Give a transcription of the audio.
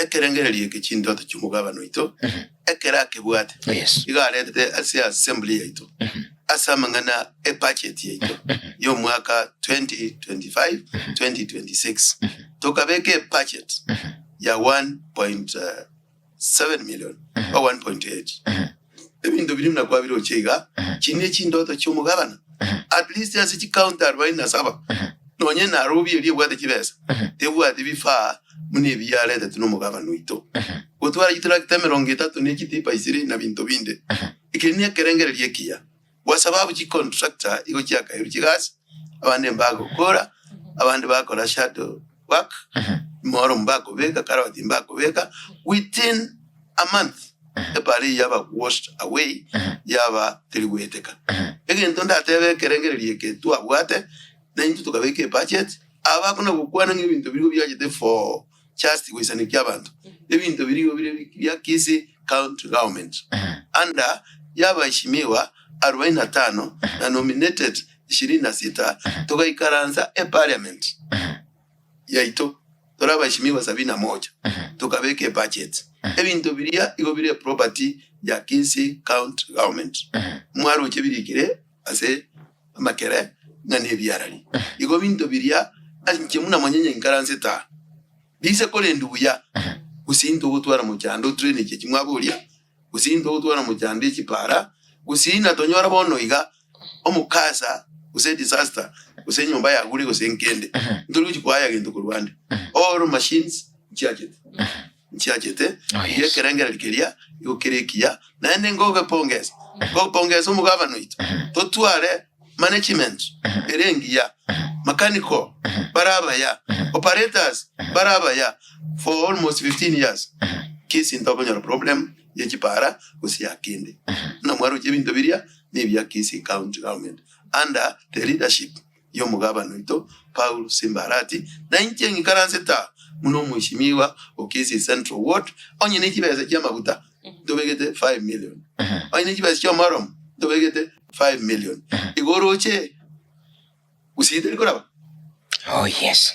ekerengeri ke chindoto chumugabano ito ekera kebwate igarete asi assembly ito asa mangana budget ito yo mwaka 2025 2026 tokabeke budget ya 1.7 million or 1.8 ebintu biri na kwa biro chega chine chindoto chumugabano at least as a counter right na saba nonye na rubi eri bwate kibesa tebwate bifa mune biyalete tuno mugabano ito gutwara gitrakta 30 n'ekitipa isiri na bintu binde ikenia kerengere lyekiya wasababu ki contractor iko cyaka yukigas abande mbago kora abande bakora shadow work moro mbago beka karabati mbago beka within a month ebari yaba washed away yaba teliweteka egento ndatebe kerengere lyeke tuabwate na into tukabeke budget abakuna gukwana nk'ibintu biri byagite for just kwisanikya abantu ebintu biri bya kisi county government anda yabashimiwa 45 na nominated 26 tukaikaranza parliament yaito turabashimiwa 71 tukabeke budget ebintu biriya igo biri property ya kisi county government mwaro kibirikire ase makere ngane byarali igo bintu biriya anke muna manyenye nkaranze ta bise kole nduya usinto gutwara mu cyando train iki kimwaburia usinto gutwara mu cyando ikipara usina tonyora bono iga omukasa use disaster use nyumba ya guri use nkende nduri kikwaya gendo ku Rwanda all machines nchiajete yekerengera likeria yokerekia naende ngoge pongeza umugabano ito totware management erengia mechanical barabaya operators barabaya for almost 15 years kisi ntabonyo problem yekipara usiyakinde na mwaro chebinto biria nebya kisi county government under the leadership yo mugabano ito Paul Simbarati na inchengi karanseta muno mwishimiwa okisi central ward onye nekibeza kyamabuta dobegete 5 million onye nekibeza kyamarom dobegete 5 million igoroche usite likoraba. Oh yes.